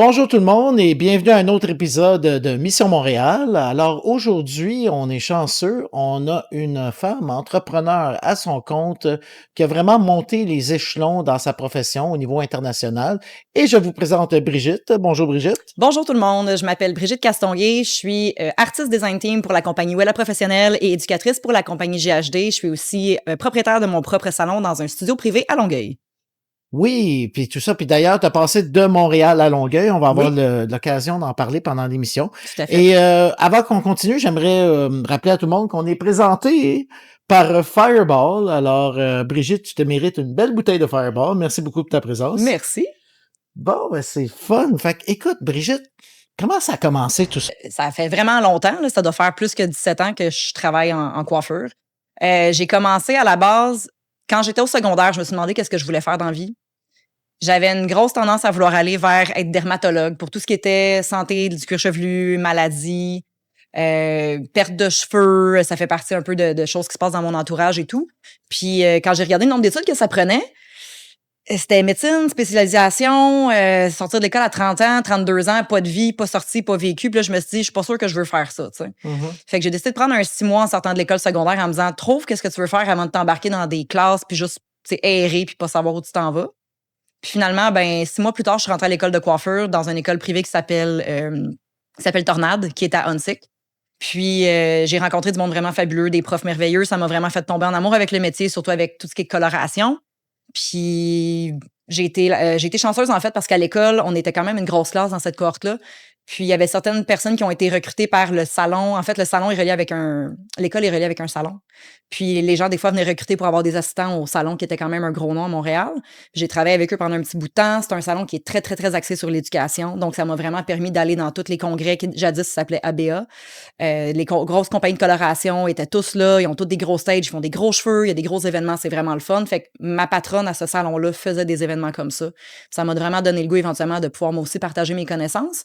Bonjour tout le monde et bienvenue à un autre épisode de Mission Montréal. Alors aujourd'hui, on est chanceux, on a une femme entrepreneur à son compte qui a vraiment monté les échelons dans sa profession au niveau international. Et je vous présente Brigitte. Bonjour Brigitte. Bonjour tout le monde, je m'appelle Brigitte Castonguay, je suis artiste design team pour la compagnie Wella Professionnelle et éducatrice pour la compagnie GHD. Je suis aussi propriétaire de mon propre salon dans un studio privé à Longueuil. Oui, puis tout ça. Puis d'ailleurs, tu as passé de Montréal à Longueuil. On va avoir Oui, l'occasion d'en parler pendant l'émission. tout à fait. Et avant qu'on continue, j'aimerais rappeler à tout le monde qu'on est présenté par Fireball. Alors, Brigitte, tu te mérites une belle bouteille de Fireball. Merci beaucoup pour ta présence. Merci. Bon, ben c'est fun. Fait que, écoute, Brigitte, comment ça a commencé tout ça? Ça fait vraiment longtemps, là, ça doit faire plus que 17 ans que je travaille en coiffure. J'ai commencé à la base, quand j'étais au secondaire, je me suis demandé qu'est-ce que je voulais faire dans la vie. J'avais une grosse tendance à vouloir aller vers être dermatologue pour tout ce qui était santé du cuir chevelu, maladies, perte de cheveux. Ça fait partie un peu de choses qui se passent dans mon entourage et tout. Puis quand j'ai regardé le nombre d'études que ça prenait, c'était médecine, spécialisation, sortir de l'école à 30 ans, 32 ans, pas de vie, pas sorti, pas vécu. Puis là, je me suis dit, je suis pas sûre que je veux faire ça, tu sais. Mhm. Fait que j'ai décidé de prendre un 6 mois en sortant de l'école secondaire en me disant, trouve qu'est-ce que tu veux faire avant de t'embarquer dans des classes puis juste, tu sais, errer puis pas savoir où tu t'en vas. Puis finalement, 6 mois plus tard, je suis rentrée à l'école de coiffure dans une école privée qui s'appelle Tornade, qui est à Huntsic. Puis j'ai rencontré du monde vraiment fabuleux, des profs merveilleux. Ça m'a vraiment fait tomber en amour avec le métier, surtout avec tout ce qui est coloration. Puis j'ai été chanceuse, en fait, parce qu'à l'école, on était quand même une grosse classe dans cette cohorte-là. Puis il y avait certaines personnes qui ont été recrutées par le salon. En fait, le salon est relié avec l'école est reliée avec un salon. Puis les gens, des fois, venaient recruter pour avoir des assistants au salon, qui était quand même un gros nom à Montréal. J'ai travaillé avec eux pendant un petit bout de temps. C'est un salon qui est très, très, très axé sur l'éducation. Donc, ça m'a vraiment permis d'aller dans tous les congrès qui, jadis, s'appelaient ABA. Les grosses compagnies de coloration étaient tous là. Ils ont tous des gros stages, ils font des gros cheveux, il y a des gros événements. C'est vraiment le fun. Fait que ma patronne à ce salon-là faisait des événements comme ça. Ça m'a vraiment donné le goût, éventuellement, de pouvoir moi aussi partager mes connaissances.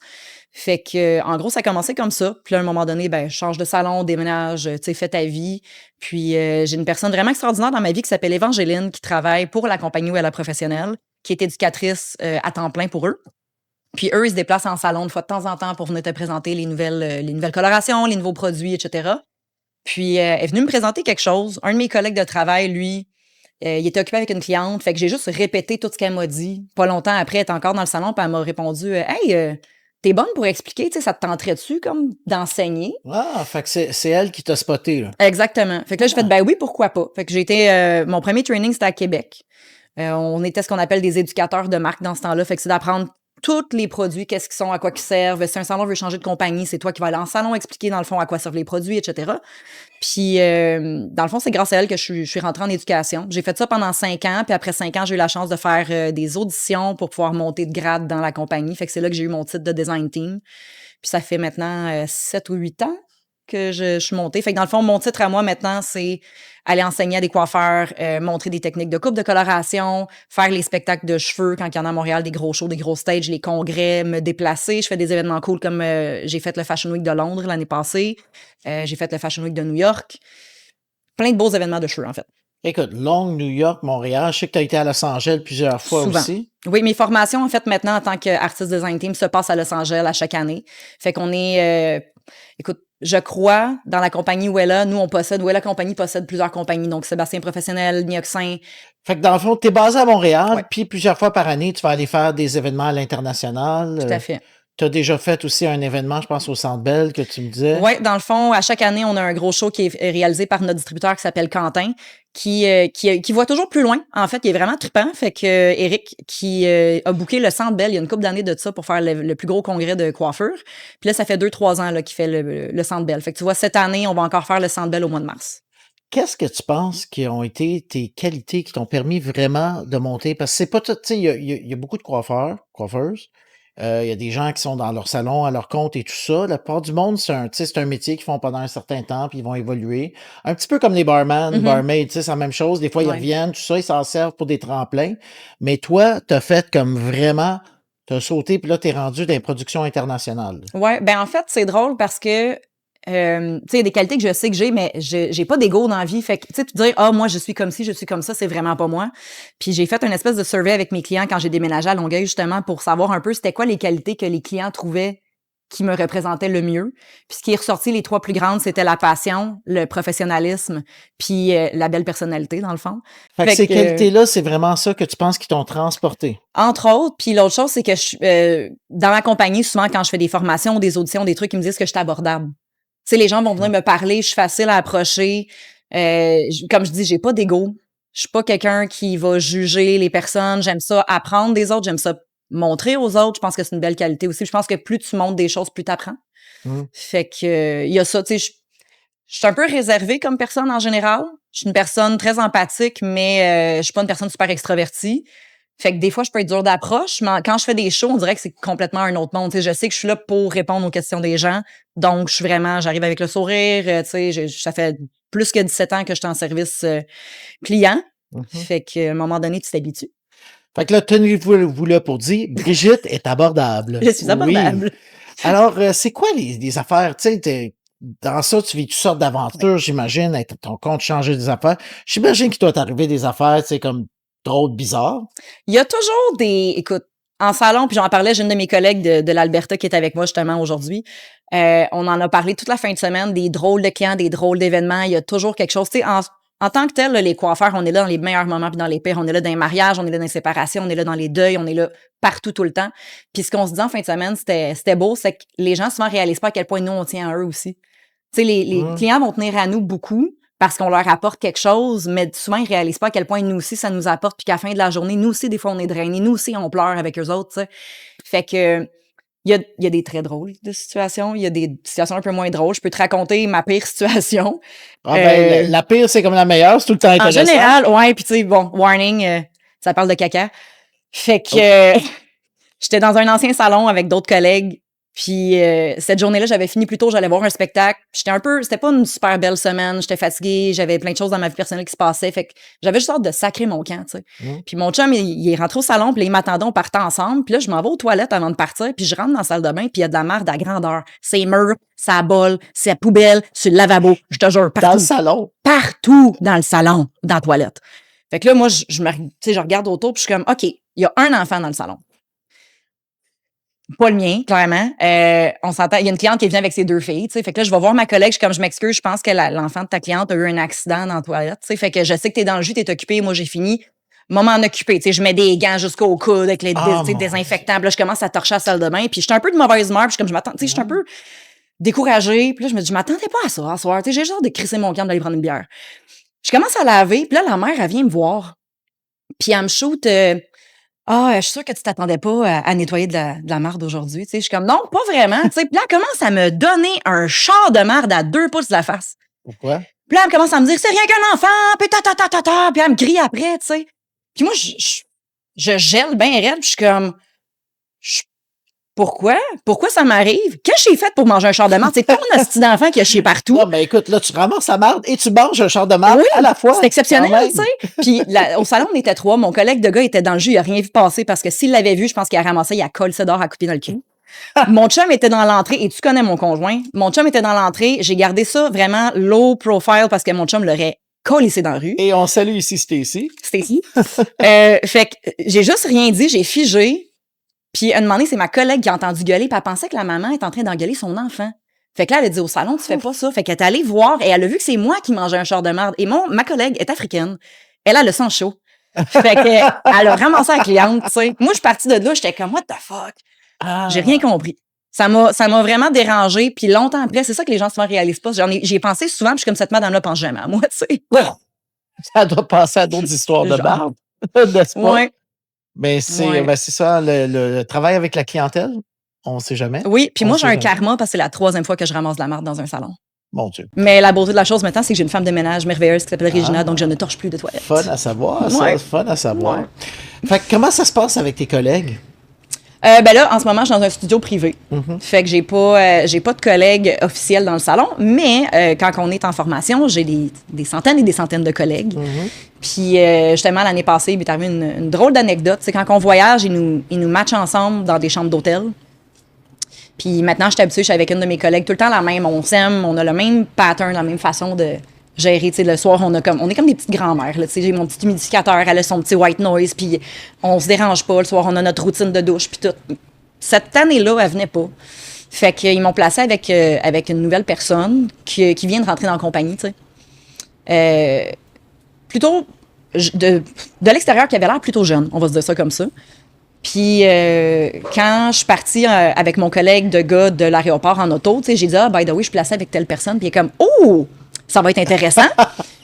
Fait que, en gros, ça a commencé comme ça. Puis là, à un moment donné, je change de salon, déménage, tu sais, fais ta vie. Puis j'ai une personne vraiment extraordinaire dans ma vie qui s'appelle Évangéline, qui travaille pour la compagnie Wella Professionnelle, qui est éducatrice à temps plein pour eux. Puis eux, ils se déplacent en salon une fois de temps en temps pour venir te présenter les nouvelles colorations, les nouveaux produits, etc. Puis elle est venue me présenter quelque chose. Un de mes collègues de travail, lui, il était occupé avec une cliente. Fait que j'ai juste répété tout ce qu'elle m'a dit. Pas longtemps après, elle était encore dans le salon, puis elle m'a répondu Hey, t'es bonne pour expliquer, tu sais, ça te tenterait-tu comme d'enseigner? Ah, fait que c'est elle qui t'a spoté, là. Exactement. Fait que là, j'ai fait, Ah, ben oui, pourquoi pas. Fait que j'ai été, mon premier training, c'était à Québec. On était ce qu'on appelle des éducateurs de marque dans ce temps-là. Fait que c'est d'apprendre tous les produits, qu'est-ce qu'ils sont, à quoi ils servent. Si un salon veut changer de compagnie, c'est toi qui vas aller en salon expliquer, dans le fond, à quoi servent les produits, etc. Puis, dans le fond, c'est grâce à elle que je suis rentrée en éducation. J'ai fait ça pendant 5 ans. Puis après 5 ans, j'ai eu la chance de faire des auditions pour pouvoir monter de grade dans la compagnie. Fait que c'est là que j'ai eu mon titre de design team. Puis ça fait maintenant 7 ou 8 ans que je suis montée. Fait que dans le fond, mon titre à moi maintenant, c'est aller enseigner à des coiffeurs, montrer des techniques de coupe, de coloration, faire les spectacles de cheveux quand il y en a à Montréal, des gros shows, des gros stages, les congrès, me déplacer. Je fais des événements cool comme j'ai fait le Fashion Week de Londres l'année passée. J'ai fait le Fashion Week de New York. Plein de beaux événements de cheveux, en fait. écoute, Londres, New York, Montréal, je sais que tu as été à Los Angeles plusieurs fois Souvent. aussi. Oui, mes formations, en fait, maintenant, en tant qu'artiste design team, se passent à Los Angeles à chaque année. Fait qu'on est... écoute, je crois, dans la compagnie Wella, Wella Compagnie possède plusieurs compagnies. Donc, Sébastien Professionnel, Nioxin. Fait que dans le fond, t'es basé à Montréal, Ouais, puis plusieurs fois par année, tu vas aller faire des événements à l'international. tout à fait. Tu as déjà fait aussi un événement, je pense, au Centre Bell, que tu me disais. Oui, dans le fond, à chaque année, on a un gros show qui est réalisé par notre distributeur qui s'appelle Quentin, qui voit toujours plus loin. En fait, il est vraiment trippant. Fait que Eric, qui a booké le Centre Bell il y a une couple d'années de ça pour faire le plus gros congrès de coiffure. Puis là, ça fait 2-3 ans là, qu'il fait le Centre Bell. Fait que tu vois, cette année, on va encore faire le Centre Bell au mois de mars. Qu'est-ce que tu penses qui ont été tes qualités qui t'ont permis vraiment de monter? Parce que c'est pas tout, tu sais, il y a beaucoup de coiffeurs, coiffeuses. Il y a des gens qui sont dans leur salon, à leur compte et tout ça. La plupart du monde, tu sais, c'est un métier qu'ils font pendant un certain temps, puis ils vont évoluer. Un petit peu comme les barman, Mhm. barmaids, tu sais, c'est la même chose. Des fois, ils Ouais. reviennent, tout ça, ils s'en servent pour des tremplins. Mais toi, t'as fait comme vraiment, t'as sauté, puis là, t'es rendu dans les productions internationales. Ouais, ben en fait, c'est drôle parce que tu sais, il y a des qualités que je sais que j'ai, mais j'ai pas d'ego dans la vie. Fait que, tu sais, te dire, moi, je suis comme ci, je suis comme ça, c'est vraiment pas moi. Puis j'ai fait une espèce de survey avec mes clients quand j'ai déménagé à Longueuil, justement, pour savoir un peu c'était quoi les qualités que les clients trouvaient qui me représentaient le mieux. Puis ce qui est ressorti, les 3 plus grandes, c'était la passion, le professionnalisme, puis la belle personnalité, dans le fond. Fait que ces qualités-là, c'est vraiment ça que tu penses qui t'ont transporté? Entre autres. Puis l'autre chose, c'est que dans ma compagnie, souvent, quand je fais des formations, des auditions, des trucs, ils me disent que je suis abordable. Tu sais, les gens vont venir me parler, je suis facile à approcher. Comme je dis, j'ai pas d'ego. Je suis pas quelqu'un qui va juger les personnes. J'aime ça apprendre des autres. J'aime ça montrer aux autres. Je pense que c'est une belle qualité aussi. Je pense que plus tu montres des choses, plus tu apprends. Fait que il y a ça, tu sais, je suis un peu réservée comme personne en général. Je suis une personne très empathique, mais je suis pas une personne super extravertie. Fait que des fois, je peux être dure d'approche, mais quand je fais des shows, on dirait que c'est complètement un autre monde. Tu sais, je sais que je suis là pour répondre aux questions des gens. Donc, j'arrive avec le sourire. Tu sais, ça fait plus que 17 ans que je suis en service client. Fait qu'à un moment donné, tu t'habitues. Fait que là, tenez-vous là pour dire, Brigitte est abordable. Je suis abordable. Oui. Alors, c'est quoi les affaires? Tu sais, dans ça, tu vis toutes sortes d'aventures, j'imagine, avec ton compte changer des affaires. J'imagine qu'il doit t'arriver des affaires, tu sais, comme drôles, bizarres. Il y a toujours écoute, en salon, puis j'en parlais, j'ai une de mes collègues de l'Alberta qui est avec moi justement aujourd'hui. On en a parlé toute la fin de semaine, des drôles de clients, des drôles d'événements. Il y a toujours quelque chose. Tu sais, en tant que tel, là, les coiffeurs, on est là dans les meilleurs moments puis dans les pires. On est là dans les mariages, on est là dans les séparations, on est là dans les deuils, on est là partout tout le temps. Puis ce qu'on se dit en fin de semaine, c'était beau, c'est que les gens souvent réalisent pas à quel point nous, on tient à eux aussi. Tu sais, les clients vont tenir à nous beaucoup parce qu'on leur apporte quelque chose, mais souvent, ils réalisent pas à quel point nous aussi, ça nous apporte, puis qu'à la fin de la journée, nous aussi, des fois, on est drainés, nous aussi, on pleure avec eux autres, tu sais. Fait que, il y a des très drôles de situations, il y a des situations un peu moins drôles. Je peux te raconter ma pire situation. La pire, c'est comme la meilleure, c'est tout le temps intéressant. En général, ouais, puis tu sais, bon, warning, ça parle de caca. Fait que, j'étais dans un ancien salon avec d'autres collègues. Puis cette journée-là, j'avais fini plus tôt, j'allais voir un spectacle. C'était pas une super belle semaine, j'étais fatiguée, j'avais plein de choses dans ma vie personnelle qui se passaient, fait que j'avais juste hâte de sacrer mon camp, tu sais. Puis mon chum, il est rentré au salon, puis là, il m'attendait, on partait ensemble. Puis là, je m'en vais aux toilettes avant de partir, puis je rentre dans la salle de bain, puis il y a de la merde à grandeur. C'est murs, c'est la bol, c'est la poubelle, c'est le lavabo, je te jure, partout. Dans le salon? Partout dans le salon, dans la toilette. Fait que là, moi, je regarde autour, puis je suis comme, OK, il y a un enfant dans le salon. Pas le mien, clairement. On s'entend. Il y a une cliente qui vient avec ses 2 filles, tu sais. Fait que là, je vais voir ma collègue, je m'excuse, je pense que l'enfant de ta cliente a eu un accident dans la toilette, tu sais. Fait que je sais que t'es dans le jus, t'es occupé, moi, j'ai fini. Moment occupé, tu sais. Je mets des gants jusqu'au coude avec les désinfectants. Puis là, je commence à torcher la salle de bain. Puis j'étais un peu de mauvaise humeur, puis je m'attends, tu sais, j'étais un peu découragée. Puis là, je me dis, je m'attendais pas à ça, à soir. Tu sais, j'ai genre de crisser mon camp d'aller prendre une bière. Je commence à laver, puis là, la mère, elle vient me voir. Puis elle me shoot... je suis sûre que tu t'attendais pas à nettoyer de la marde aujourd'hui. Tu sais, je suis comme, non, pas vraiment. Tu sais, puis là, elle commence à me donner un char de marde à 2 pouces de la face. Pourquoi? Puis là, elle commence à me dire, c'est rien qu'un enfant, puis puis elle me crie après, tu sais. Puis moi, je gèle bien raide, puis je suis comme, pourquoi? Pourquoi ça m'arrive? Qu'est-ce que j'ai fait pour manger un char de marde? C'est ton hostie d'enfant qui a chié partout. Ben écoute, là, tu ramasses la marde et tu manges un char de marde à la fois. C'est exceptionnel, tu sais. Puis au salon, on était 3. Mon collègue de gars était dans le jus, il a rien vu passer parce que s'il l'avait vu, je pense qu'il a ramassé, il a collé ça dehors à couper dans le cul. Mon chum était dans l'entrée, et tu connais mon conjoint. Mon chum était dans l'entrée. J'ai gardé ça vraiment low profile parce que mon chum l'aurait collissé dans la rue. Et on salue ici Stacy. Stacy. Fait que j'ai juste rien dit, j'ai figé. Puis à un moment donné, c'est ma collègue qui a entendu gueuler, puis elle pensait que la maman était en train d'engueuler son enfant. Fait que là, elle a dit au salon, tu fais pas ça. Fait qu'elle est allée voir et elle a vu que c'est moi qui mangeais un char de merde. Et ma collègue est africaine. Elle a le sang chaud. Fait qu'elle a ramassé la cliente, tu sais. Moi, je suis partie de là, j'étais comme, what the fuck? J'ai rien compris. Ça m'a vraiment dérangé. Puis longtemps après, c'est ça que les gens souvent réalisent pas. J'y ai pensé souvent, puis je suis comme, cette madame-là pense jamais à moi, tu sais. Ça doit passer à d'autres histoires de marde, n'est-ce pas? Ouais. Mais c'est ça, le travail avec la clientèle, on sait jamais. Oui, puis moi, j'ai un karma parce que c'est la 3e fois que je ramasse de la marde dans un salon. Mon Dieu. Mais la beauté de la chose maintenant, c'est que j'ai une femme de ménage merveilleuse qui s'appelle Regina, donc je ne torche plus de toilettes. Fun à savoir, ça. Ouais. Fun à savoir. Ouais. Fait que comment ça se passe avec tes collègues? Ben là, en ce moment, je suis dans un studio privé. Fait que j'ai pas de collègues officiels dans le salon, mais quand on est en formation, j'ai des centaines et des centaines de collègues. Puis justement, l'année passée, il m'est arrivé une drôle d'anecdote. C'est quand on voyage, ils nous matchent ensemble dans des chambres d'hôtel. Puis maintenant, je suis habituée, je suis avec une de mes collègues, tout le temps la même. On s'aime, on a le même pattern, la même façon de gérer. Tu sais, le soir, on est comme des petites grand-mères. Tu sais, j'ai mon petit humidificateur, elle a son petit white noise, puis on se dérange pas. Le soir, on a notre routine de douche, puis tout. Cette année-là, elle venait pas. Fait qu'ils m'ont placée avec une nouvelle personne qui vient de rentrer dans la compagnie, tu sais. Plutôt de l'extérieur, qui avait l'air plutôt jeune, on va se dire ça comme ça. Puis quand je suis partie avec mon collègue de gars de l'aéroport en auto, tu sais, j'ai dit, by the way, je suis placée avec telle personne. Puis il est comme, oh, ça va être intéressant.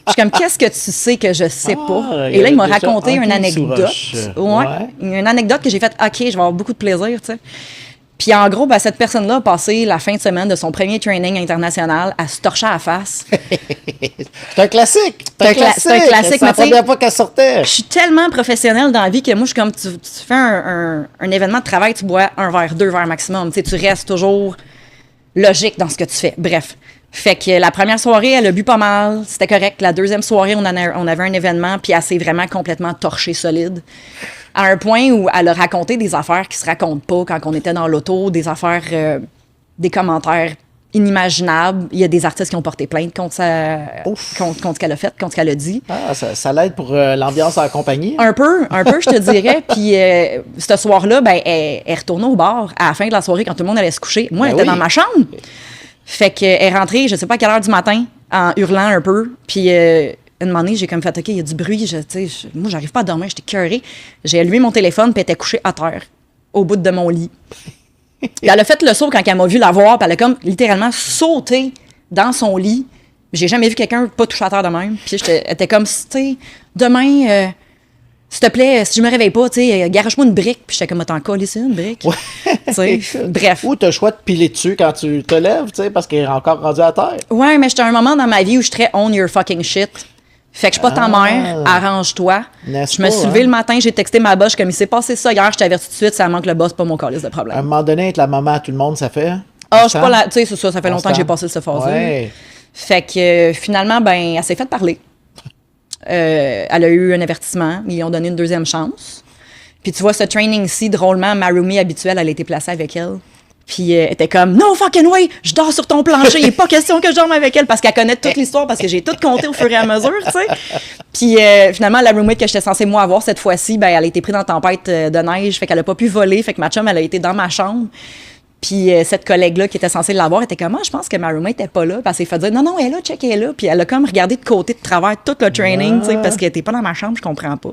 Je suis comme, qu'est-ce que tu sais que je sais pas? Et là, il m'a raconté une anecdote. Ouais. Une anecdote que j'ai faite, OK, je vais avoir beaucoup de plaisir, tu sais. Puis en gros, cette personne-là a passé la fin de semaine de son premier training international à se torcher à la face. C'est un classique! C'est un classique. C'est la première fois qu'elle sortait. Je suis tellement professionnelle dans la vie que moi, je suis comme, tu fais un événement de travail, tu bois 1 verre, 2 verres maximum. Tu sais, tu restes toujours logique dans ce que tu fais. Bref. Fait que la première soirée, elle a bu pas mal. C'était correct. La deuxième soirée, on avait un événement, puis elle s'est vraiment complètement torchée solide. À un point où elle a raconté des affaires qui se racontent pas quand on était dans l'auto, des affaires, des commentaires inimaginables. Il y a des artistes qui ont porté plainte contre ce qu'elle a fait, contre ce qu'elle a dit. Ah, ça l'aide pour l'ambiance en compagnie? Un peu, je te dirais. Puis ce soir-là, elle est retournée au bar à la fin de la soirée quand tout le monde allait se coucher. Moi, elle était dans ma chambre. Fait qu'elle est rentrée, je sais pas à quelle heure du matin, en hurlant un peu. Puis une moment donné, j'ai comme fait, OK, il y a du bruit. Moi, j'arrive pas à dormir, j'étais curée. J'ai allumé mon téléphone, puis elle était couchée à terre, au bout de mon lit. Puis elle a fait le saut quand elle m'a vu la voir, puis elle a comme littéralement sauté dans son lit. J'ai jamais vu quelqu'un pas toucher à terre de même. Puis elle était comme, tu sais, demain, s'il te plaît, si je me réveille pas, tu sais, garage-moi une brique. Puis j'étais comme, t'en colles ici, une brique. Ouais. Bref. Ou t'as le choix de piler dessus quand tu te lèves, tu sais, parce qu'elle est encore rendue à terre. Ouais, mais j'étais à un moment dans ma vie où je suis très own your fucking shit. Fait que je suis pas ta mère, arrange-toi. Je me suis levée le matin, j'ai texté ma boss, comme il s'est passé ça hier, je t'avertis tout de suite, ça manque le boss, pas mon calice de problème. À un moment donné, être la maman à tout le monde, ça fait. Ah, je suis pas là, tu sais, c'est ça fait longtemps que j'ai passé ce phase-là. Ouais. Fait que finalement, elle s'est fait parler. Elle a eu un avertissement, ils lui ont donné une deuxième chance. Puis tu vois, ce training-ci, drôlement, ma roomie habituelle, elle a été placée avec elle. Puis elle était comme, no fucking way, je dors sur ton plancher, il n'est pas question que je dorme avec elle, parce qu'elle connaît toute l'histoire, parce que j'ai tout compté au fur et à mesure, tu sais. Puis finalement, la roommate que j'étais censée moi avoir cette fois-ci, elle a été prise dans tempête de neige, fait qu'elle a pas pu voler, fait que ma chum, elle a été dans ma chambre. Puis cette collègue-là qui était censée l'avoir était comme, je pense que ma roommate n'était pas là. Puis elle s'est fait dire, non, elle est là, check, elle est là. Puis elle a comme regardé de côté, de travers tout le training, tu sais, parce qu'elle n'était pas dans ma chambre, je comprends pas.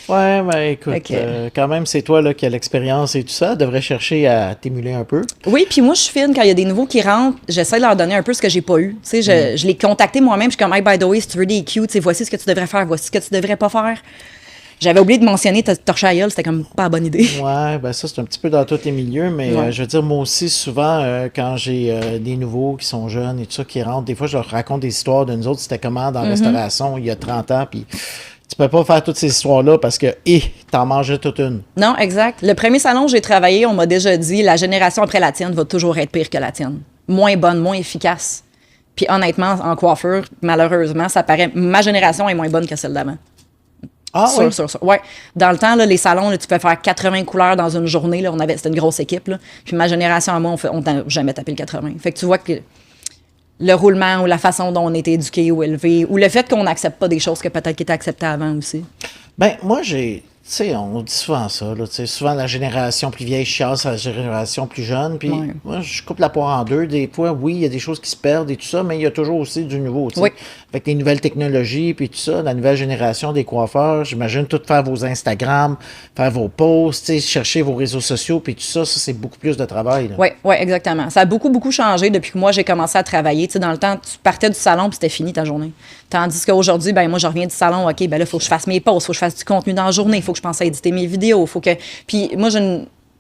Ouais, mais écoute, quand même, c'est toi là, qui as l'expérience et tout ça. Devrais chercher à t'émuler un peu. Oui, puis moi, je suis fine. Quand il y a des nouveaux qui rentrent, j'essaie de leur donner un peu ce que j'ai pas eu. Tu sais, je les contactais moi-même. Je suis comme, hey, by the way, si tu veux des cues, tu sais, voici ce que tu devrais faire, voici ce que tu devrais pas faire. J'avais oublié de mentionner torche à gueule, c'était comme pas la bonne idée. Ouais, ça, c'est un petit peu dans tous les milieux, mais je veux dire, moi aussi, souvent, quand j'ai des nouveaux qui sont jeunes et tout ça, qui rentrent, des fois, je leur raconte des histoires de nous autres, c'était comment dans la restauration il y a 30 ans, puis tu peux pas faire toutes ces histoires-là parce que, t'en mangeais toute une. Non, exact. Le premier salon où j'ai travaillé, on m'a déjà dit, la génération après la tienne va toujours être pire que la tienne. Moins bonne, moins efficace. Puis honnêtement, en coiffure, malheureusement, ça paraît, ma génération est moins bonne que celle d'avant. Ah oui? Sûr. Ouais. Dans le temps, là, les salons, là, tu peux faire 80 couleurs dans une journée. Là, c'était une grosse équipe. Là. Puis ma génération à moi, on n'a jamais tapé le 80. Fait que tu vois que le roulement ou la façon dont on était éduqué ou élevé, ou le fait qu'on n'accepte pas des choses que peut-être qui étaient acceptées avant aussi. Ben moi, tu sais, on dit souvent ça, là, tu sais, souvent la génération plus vieille chiasse à la génération plus jeune, puis moi, je coupe la poire en deux. Des fois, oui, il y a des choses qui se perdent et tout ça, mais il y a toujours aussi du nouveau, tu sais. Oui. Avec les nouvelles technologies, puis tout ça, la nouvelle génération des coiffeurs, j'imagine tout faire vos Instagram, faire vos posts, tu sais, chercher vos réseaux sociaux, puis tout ça, c'est beaucoup plus de travail. Oui, exactement. Ça a beaucoup changé depuis que moi, j'ai commencé à travailler. Tu sais, dans le temps, tu partais du salon, puis c'était fini ta journée. Tandis qu'aujourd'hui, moi, je reviens du salon, OK, là, il faut que je fasse mes posts, il faut que je fasse du contenu dans la journée, il faut que je pense à éditer mes vidéos, faut que... Puis moi,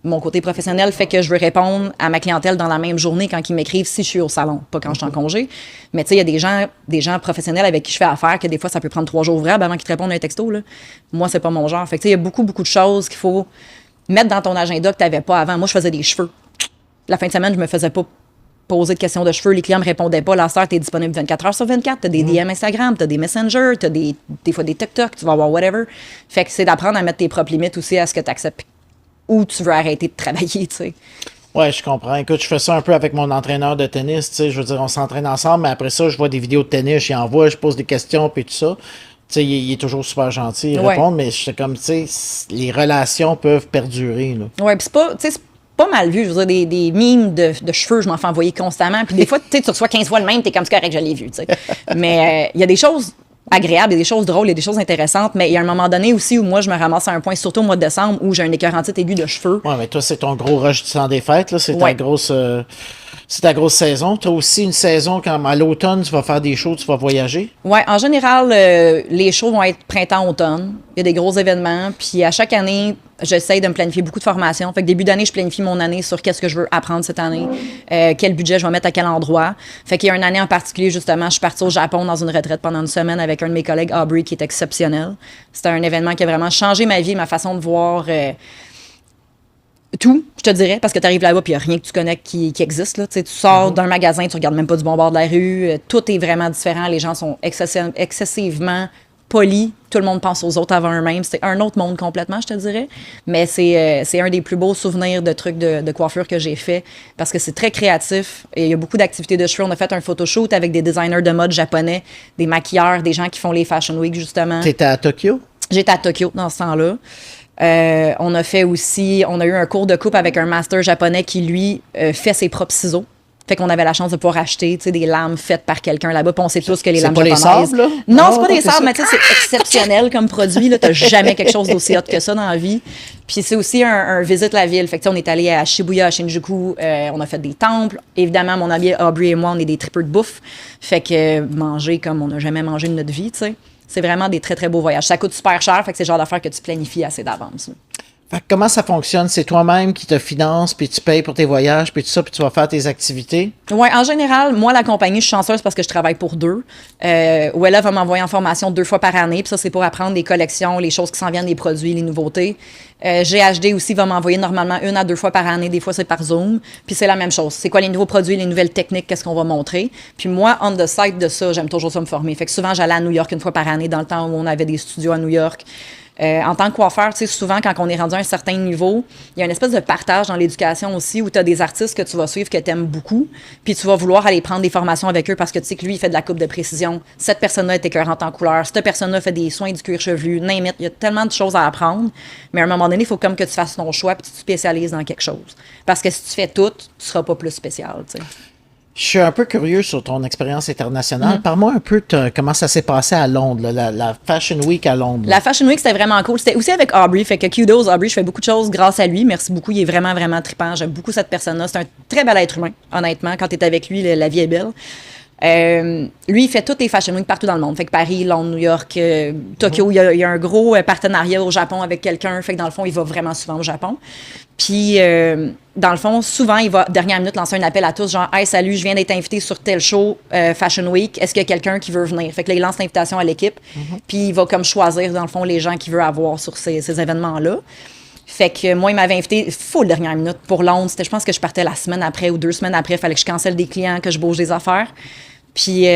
mon côté professionnel fait que je veux répondre à ma clientèle dans la même journée quand ils m'écrivent si je suis au salon, pas quand je suis en congé. Mais tu sais, il y a des gens professionnels avec qui je fais affaire que des fois, ça peut prendre 3 jours ouvrables avant qu'ils te répondent à un texto, là. Moi, c'est pas mon genre. Fait que tu sais, il y a beaucoup de choses qu'il faut mettre dans ton agenda que tu n'avais pas avant. Moi, je faisais des cheveux. La fin de semaine, je me faisais pas poser de questions de cheveux, les clients me répondaient pas. La sœur, t'es disponible 24 heures sur 24, t'as des DM Instagram, t'as des Messenger, t'as des fois des TikTok, tu vas avoir whatever. Fait que c'est d'apprendre à mettre tes propres limites aussi à ce que tu acceptes où tu veux arrêter de travailler, tu sais. Ouais, je comprends. Écoute, je fais ça un peu avec mon entraîneur de tennis, tu sais, je veux dire, on s'entraîne ensemble, mais après ça, je vois des vidéos de tennis, j'y envoie, je pose des questions, puis tout ça. Tu sais, il est toujours super gentil, il Ouais. répond, mais je comme, tu sais, les relations peuvent perdurer, là. Ouais, puis c'est pas, tu sais, c'est pas mal vu. Je veux dire, des mimes de cheveux, je m'en fais envoyer constamment. Puis des fois, tu sais, tu reçois 15 fois le même, t'es comme c'est correct, je l'ai vu, tu sais. Mais il y a des choses agréables, il y a des choses drôles, il y a des choses intéressantes. Mais il y a un moment donné aussi où moi, je me ramasse à un point, surtout au mois de décembre, où j'ai un écœurantite aigu de cheveux. Ouais, mais toi, c'est ton gros rush du temps des fêtes, là, Ouais. c'est ta grosse saison. T'as aussi une saison quand à l'automne, tu vas faire des shows, tu vas voyager. Ouais, en général, les shows vont être printemps-automne. Il y a des gros événements. Puis à chaque année, j'essaye de me planifier beaucoup de formations. Fait que début d'année, je planifie mon année sur qu'est-ce que je veux apprendre cette année, quel budget je vais mettre à quel endroit. Fait qu'il y a une année en particulier, justement, je suis partie au Japon dans une retraite pendant une semaine avec un de mes collègues, Aubrey, qui est exceptionnel. C'était un événement qui a vraiment changé ma vie, ma façon de voir tout, je te dirais, parce que tu arrives là-bas puis il n'y a rien que tu connais qui existe. Là. Tu sais, tu sors d'un magasin, tu regardes même pas du bon bord de la rue. Tout est vraiment différent. Les gens sont excessivement polis. Tout le monde pense aux autres avant eux-mêmes. C'est un autre monde complètement, je te dirais. Mais c'est un des plus beaux souvenirs de trucs de coiffure que j'ai fait parce que c'est très créatif. Et il y a beaucoup d'activités de cheveux. On a fait un photoshoot avec des designers de mode japonais, des maquilleurs, des gens qui font les Fashion Week, justement. T'étais à Tokyo? J'étais à Tokyo dans ce temps-là. On a eu un cours de coupe avec un master japonais qui, lui, fait ses propres ciseaux. Fait qu'on avait la chance de pouvoir acheter, tu sais, des lames faites par quelqu'un là-bas. Puis on sait tous que les lames pas japonaises... les sables, là? Non, Ah, c'est pas des c'est sables, ça. mais tu sais, c'est exceptionnel comme produit. Là, t'as jamais quelque chose d'aussi hot que ça dans la vie. Puis c'est aussi un visite la ville. Fait que tu sais, on est allé à Shibuya, à Shinjuku. On a fait des temples. Évidemment, mon ami Aubrey et moi, on est des tripeux de bouffe. Fait que manger comme on n'a jamais mangé de notre vie, tu sais. C'est vraiment des très, très beaux voyages. Ça coûte super cher, fait que c'est le genre d'affaires que tu planifies assez d'avance. Fait que comment ça fonctionne? C'est toi-même qui te finance, puis tu payes pour tes voyages, puis tout ça, puis tu vas faire tes activités? Oui, en général, moi, la compagnie, je suis chanceuse parce que je travaille pour deux. Wella va m'envoyer en formation 2 fois par année, puis ça, c'est pour apprendre les collections, les choses qui s'en viennent, les produits, les nouveautés. GHD aussi va m'envoyer normalement 1 à 2 fois par année, des fois c'est par Zoom, puis c'est la même chose. C'est quoi les nouveaux produits, les nouvelles techniques, qu'est-ce qu'on va montrer? Puis moi, on the side de ça, j'aime toujours ça me former. Fait que souvent, j'allais à New York 1 fois par année, dans le temps où on avait des studios à New York. En tant que coiffeur, tu sais, souvent, quand on est rendu à un certain niveau, il y a une espèce de partage dans l'éducation aussi où tu as des artistes que tu vas suivre, que tu aimes beaucoup, puis tu vas vouloir aller prendre des formations avec eux parce que tu sais que lui, il fait de la coupe de précision. Cette personne-là est écœurante en couleur. Cette personne-là fait des soins du cuir chevelu. Name it. Il y a tellement de choses à apprendre. Mais à un moment donné, il faut comme que tu fasses ton choix puis tu te spécialises dans quelque chose. Parce que si tu fais tout, tu seras pas plus spécial, tu sais. Je suis un peu curieux sur ton expérience internationale. Parle-moi un peu de comment ça s'est passé à Londres, là, la Fashion Week à Londres. La Fashion Week, c'était vraiment cool. C'était aussi avec Aubrey. Fait que kudos, Aubrey, je fais beaucoup de choses grâce à lui. Merci beaucoup. Il est vraiment, vraiment trippant. J'aime beaucoup cette personne-là. C'est un très bel être humain, honnêtement. Quand tu es avec lui, la vie est belle. Lui, il fait toutes les Fashion Week partout dans le monde. Fait que Paris, Londres, New York, Tokyo. Il y a un gros partenariat au Japon avec quelqu'un. Fait que dans le fond, il va vraiment souvent au Japon. Puis, dans le fond, souvent, il va, dernière minute, lancer un appel à tous, genre, hey, salut, je viens d'être invité sur tel show, Fashion Week. Est-ce qu'il y a quelqu'un qui veut venir? Fait que là, il lance l'invitation à l'équipe. Puis, il va comme choisir, dans le fond, les gens qu'il veut avoir sur ces événements-là. Fait que moi, il m'avait invité full dernière minute pour Londres. C'était, je pense que je partais la semaine après ou 2 semaines après. Il fallait que je cancelle des clients, que je bouge des affaires. Puis,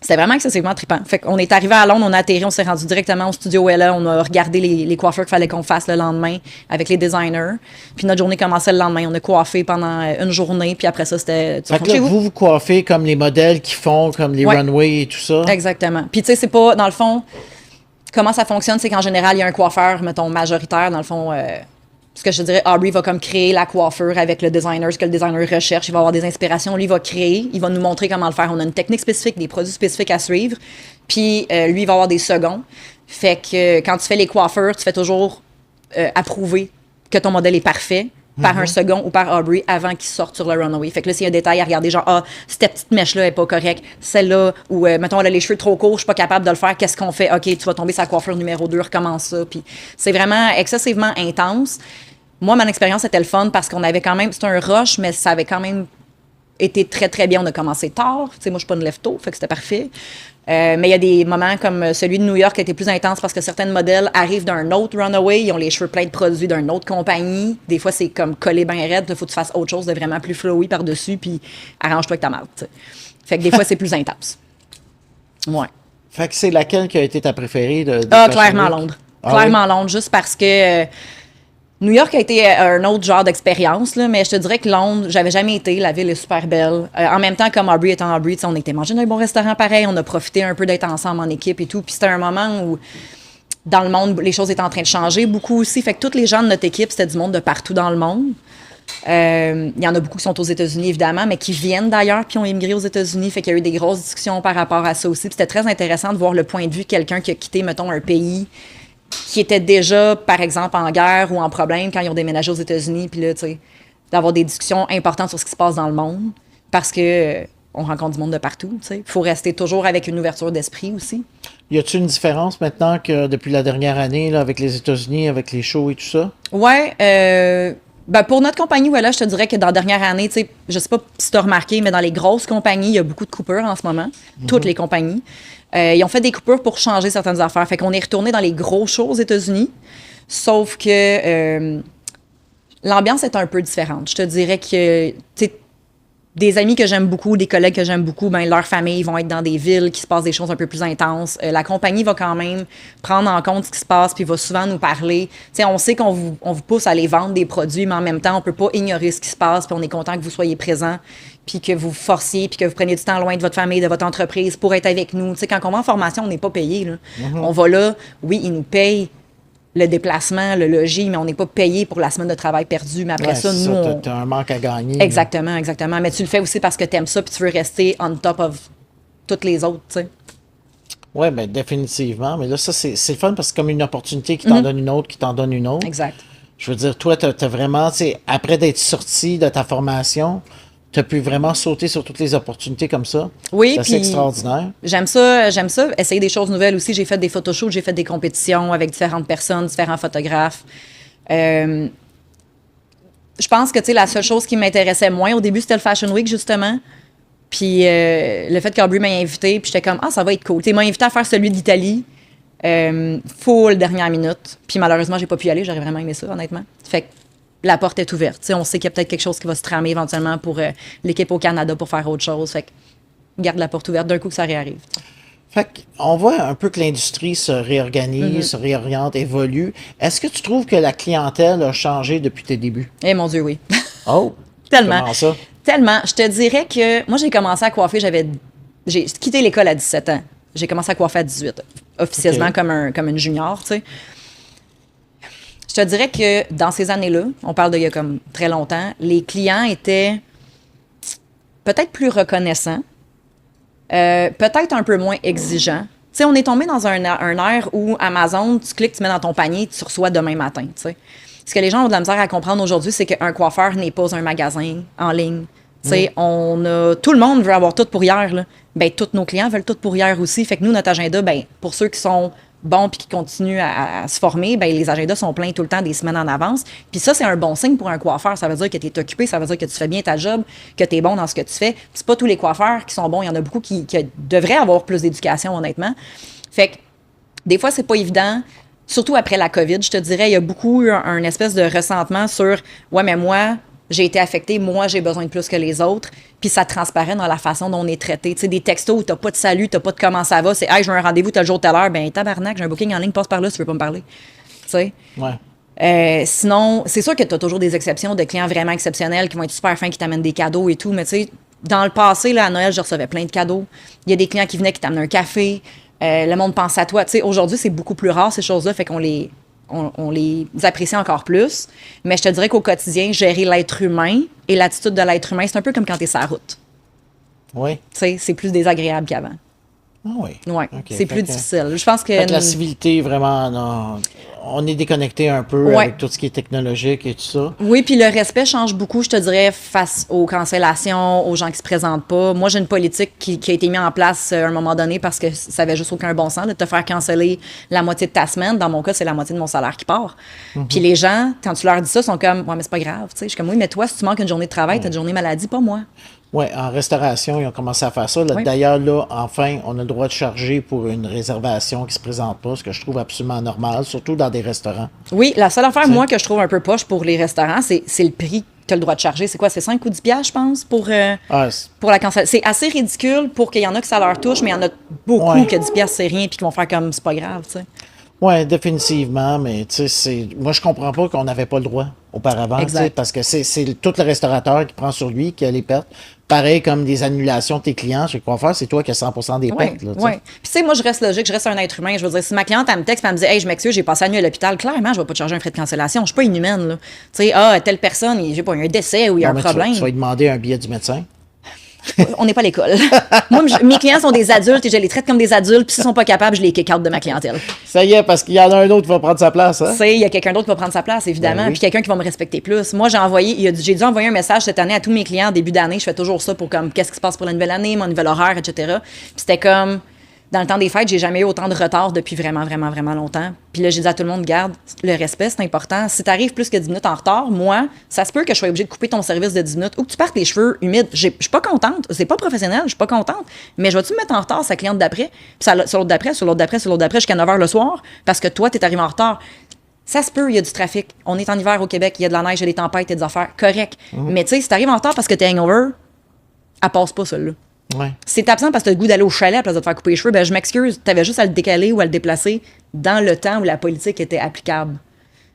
c'était vraiment excessivement trippant. Fait qu'on est arrivé à Londres, on a atterri, on s'est rendu directement au studio Wella. On a regardé les coiffeurs qu'il fallait qu'on fasse le lendemain avec les designers. Puis notre journée commençait le lendemain. On a coiffé pendant une journée. Puis après ça, c'était... Fait que là, vous coiffez comme les modèles qui font, comme les runways et tout ça. Exactement. Puis tu sais, c'est pas, dans le fond, comment ça fonctionne, c'est qu'en général, il y a un coiffeur, mettons, majoritaire, dans le fond... ce que je te dirais, Aubrey va comme créer la coiffure avec le designer, ce que le designer recherche. Il va avoir des inspirations. Lui, il va créer. Il va nous montrer comment le faire. On a une technique spécifique, des produits spécifiques à suivre. Puis, lui, il va avoir des seconds. Fait que quand tu fais les coiffures, tu fais toujours approuver que ton modèle est parfait par un second ou par Aubrey avant qu'il sorte sur le runway. Fait que là, s'il y a un détail à regarder, genre, ah, cette petite mèche-là est pas correcte, celle-là, ou mettons, elle a les cheveux trop courts, je suis pas capable de le faire, qu'est-ce qu'on fait? OK, tu vas tomber sur la coiffure numéro 2, recommence ça. Puis c'est vraiment excessivement intense. Moi, mon expérience était le fun parce qu'on avait quand même... C'était un rush, mais ça avait quand même été très, très bien. On a commencé tard. Tu sais, moi, je suis pas une lève-tôt, fait que c'était parfait. Mais il y a des moments comme celui de New York qui a été plus intense parce que certains modèles arrivent d'un autre runaway, ils ont les cheveux pleins de produits d'une autre compagnie. Des fois, c'est comme collé bien raide. Il faut que tu fasses autre chose de vraiment plus flowy par-dessus, puis arrange-toi avec ta marde. T'sais. Fait que des fois, c'est plus intense. Ouais. Fait que c'est laquelle qui a été ta préférée de clairement Londres. Ah, clairement Londres, juste parce que... New York a été un autre genre d'expérience, là, mais je te dirais que Londres, j'avais jamais été. La ville est super belle. En même temps, comme Aubrey étant Aubrey, on était manger dans un bon restaurant pareil. On a profité un peu d'être ensemble en équipe et tout. Puis c'était un moment où, dans le monde, les choses étaient en train de changer beaucoup aussi. Fait que tous les gens de notre équipe, c'était du monde de partout dans le monde. Il y en a beaucoup qui sont aux États-Unis, évidemment, mais qui viennent d'ailleurs puis ont immigré aux États-Unis. Fait qu'il y a eu des grosses discussions par rapport à ça aussi. Puis c'était très intéressant de voir le point de vue de quelqu'un qui a quitté, mettons, un pays qui était déjà, par exemple, en guerre ou en problème quand ils ont déménagé aux États-Unis. Puis là, tu sais, d'avoir des discussions importantes sur ce qui se passe dans le monde parce que on rencontre du monde de partout, tu sais. Il faut rester toujours avec une ouverture d'esprit aussi. Y a-t-il une différence maintenant que depuis la dernière année, là, avec les États-Unis, avec les shows et tout ça? Ouais, ben pour notre compagnie, voilà, je te dirais que dans la dernière année, tu sais, je sais pas si tu as remarqué, mais dans les grosses compagnies, il y a beaucoup de coupures en ce moment. Toutes les compagnies. Ils ont fait des coupures pour changer certaines affaires. Fait qu'on est retourné dans les gros shows aux États-Unis. Sauf que l'ambiance est un peu différente. Je te dirais que, tu sais, des amis que j'aime beaucoup, des collègues que j'aime beaucoup, ben leurs familles vont être dans des villes qui se passent des choses un peu plus intenses. La compagnie va quand même prendre en compte ce qui se passe puis va souvent nous parler. Tu sais, on sait on vous pousse à aller vendre des produits, mais en même temps, on peut pas ignorer ce qui se passe puis on est content que vous soyez présents puis que vous forciez puis que vous preniez du temps loin de votre famille, de votre entreprise pour être avec nous. Tu sais, quand on va en formation, on n'est pas payé, là. On va là, oui, ils nous payent le déplacement, le logis, mais on n'est pas payé pour la semaine de travail perdue. Mais après Ouais, ça, c'est nous, ça, on... t'as un manque à gagner. Exactement, exactement. Mais tu le fais aussi parce que tu aimes ça puis tu veux rester on top of toutes les autres, tu sais. Oui, ben définitivement. Mais là, ça, c'est le fun parce que c'est comme une opportunité qui t'en donne une autre, qui t'en donne une autre. Exact. Je veux dire, toi, t'as vraiment, tu sais, après d'être sorti de ta formation, t'as pu vraiment sauter sur toutes les opportunités comme ça. Oui, C'est assez puis extraordinaire. j'aime ça, essayer des choses nouvelles aussi. J'ai fait des photoshoots, j'ai fait des compétitions avec différentes personnes, différents photographes. Je pense que, tu sais, la seule chose qui m'intéressait moins au début, c'était le Fashion Week, justement. Puis le fait qu'Aubrey m'ait invité, puis j'étais comme, ah, ça va être cool. Tu sais, il m'a invité à faire celui d'Italie, full dernière minute. Puis malheureusement, j'ai pas pu y aller. J'aurais vraiment aimé ça, honnêtement. Fait que la porte est ouverte. Tu sais, on sait qu'il y a peut-être quelque chose qui va se tramer éventuellement pour l'équipe au Canada pour faire autre chose. Fait que garde la porte ouverte d'un coup que ça réarrive. Fait qu'on voit un peu que l'industrie se réorganise, se réoriente, évolue. Est-ce que tu trouves que la clientèle a changé depuis tes débuts? Eh mon Dieu, oui. Oh! Tellement. Comment ça? Tellement. Je te dirais que moi, j'ai commencé à coiffer, j'ai quitté l'école à 17 ans. J'ai commencé à coiffer à 18, officieusement Ok. comme une junior, tu sais. Je te dirais que dans ces années-là, on parle d'il y a comme très longtemps, les clients étaient peut-être plus reconnaissants, peut-être un peu moins exigeants. Tu sais, on est tombé dans un air où Amazon, tu cliques, tu mets dans ton panier, tu reçois demain matin, tu sais. Ce que les gens ont de la misère à comprendre aujourd'hui, c'est qu'un coiffeur n'est pas un magasin en ligne. Tu sais, tout le monde veut avoir tout pour hier, là. Ben, tous nos clients veulent tout pour hier aussi. Fait que nous, notre agenda, ben, pour ceux qui sont bons puis qui continuent à se former, ben, les agendas sont pleins tout le temps des semaines en avance. Puis ça, c'est un bon signe pour un coiffeur. Ça veut dire que tu es occupé, ça veut dire que tu fais bien ta job, que tu es bon dans ce que tu fais. Puis c'est pas tous les coiffeurs qui sont bons. Il y en a beaucoup qui devraient avoir plus d'éducation, honnêtement. Fait que des fois, c'est pas évident. Surtout après la COVID, je te dirais, il y a beaucoup eu un espèce de ressentement sur « Ouais, mais moi, j'ai été affectée, moi, j'ai besoin de plus que les autres. » Puis ça transparaît dans la façon dont on est traité. Tu sais, des textos où t'as pas de salut, t'as pas de comment ça va, c'est « Hey, j'ai un rendez-vous tel jour, telle heure. » Ben, tabarnak, j'ai un booking en ligne, passe par là si tu veux pas me parler. Tu sais? Ouais. Sinon, c'est sûr que tu as toujours des exceptions de clients vraiment exceptionnels qui vont être super fins, qui t'amènent des cadeaux et tout, mais tu sais, dans le passé, là, à Noël, je recevais plein de cadeaux. Il y a des clients qui venaient qui t'amènent un café. Le monde pense à toi. Tu sais, aujourd'hui, c'est beaucoup plus rare, ces choses-là, fait qu'on on les apprécie encore plus. Mais je te dirais qu'au quotidien, gérer l'être humain et l'attitude de l'être humain, c'est un peu comme quand tu es sur la route. Oui. Tu sais, c'est plus désagréable qu'avant. Ah oui. Ouais, Ok. c'est plus difficile. Je pense que... Fait que la civilité, vraiment, non, on est déconnecté un peu Ouais. avec tout ce qui est technologique et tout ça. Oui, puis le respect change beaucoup, je te dirais, face aux cancellations, aux gens qui se présentent pas. Moi, j'ai une politique qui a été mise en place à un moment donné parce que ça avait juste aucun bon sens de te faire canceller la moitié de ta semaine. Dans mon cas, c'est la moitié de mon salaire qui part. Puis les gens, quand tu leur dis ça, sont comme « Ouais, mais c'est pas grave. » Tu sais, je suis comme « Oui, mais toi, si tu manques une journée de travail, t'as une journée maladie, pas moi. » Oui, en restauration, ils ont commencé à faire ça. Là, Oui. d'ailleurs, là, enfin, on a le droit de charger pour une réservation qui se présente pas, ce que je trouve absolument normal, surtout dans des restaurants. Oui, la seule affaire, moi, que je trouve un peu poche pour les restaurants, c'est le prix que tu as le droit de charger. C'est quoi? C'est 5 ou 10 piastres, je pense, pour Ah, la cancellation. C'est assez ridicule pour qu'il y en a que ça leur touche, mais il y en a beaucoup Ouais. que 10 piastres, c'est rien, puis qui vont faire comme c'est pas grave, tu sais. Ouais, définitivement, mais tu sais, moi je comprends pas qu'on n'avait pas le droit auparavant, tu sais, Exact. parce que c'est tout le restaurateur qui prend sur lui, qui a les pertes. Pareil comme des annulations de tes clients, chez le coiffeur, c'est toi qui as 100% des Oui, pertes, là, tu sais. oui. Puis, tu sais, moi, je reste logique, je reste un être humain. Je veux dire, si ma cliente, elle me texte, elle me dit, hey, je m'excuse, j'ai passé la nuit à l'hôpital, clairement, je vais pas te charger un frais de cancellation. Je suis pas inhumaine, là. Tu sais, telle personne, j'ai pas, il y a un décès ou il y a Non, un mais tu vas problème. lui demander un billet du médecin. On n'est pas à l'école. Moi, mes clients sont des adultes et je les traite comme des adultes, puis s'ils sont pas capables, je les kick out de ma clientèle. Ça y est, parce qu'il y en a un autre qui va prendre sa place, Tu hein? sais, il y a quelqu'un d'autre qui va prendre sa place, Ben évidemment, oui. puis quelqu'un qui va me respecter plus. Moi, j'ai dû envoyer un message cette année à tous mes clients en début d'année. Je fais toujours ça pour comme, qu'est-ce qui se passe pour la nouvelle année, mon nouvel horaire, etc. Puis c'était comme, dans le temps des fêtes, j'ai jamais eu autant de retard depuis vraiment, vraiment, vraiment longtemps. Puis là, j'ai dit à tout le monde, garde, le respect, c'est important. Si t'arrives plus que 10 minutes en retard, moi, ça se peut que je sois obligée de couper ton service de 10 minutes ou que tu partes les cheveux humides. Je suis pas contente. C'est pas professionnel, je suis pas contente. Mais je vais-tu me mettre en retard, sa cliente d'après, puis sur l'autre d'après, sur l'autre d'après, sur l'autre d'après, jusqu'à 9 h le soir, parce que toi, t'es arrivé en retard. Ça se peut, il y a du trafic. On est en hiver au Québec, il y a de la neige, il y a des tempêtes, il y a des affaires. Correct. Mais tu sais, si t'arrives en retard parce que t'es hangover, elle passe pas, celle-là. Ouais. Si t'es absent parce que t'as le goût d'aller au chalet à place de te faire couper les cheveux, ben je m'excuse, t'avais juste à le décaler ou à le déplacer dans le temps où la politique était applicable.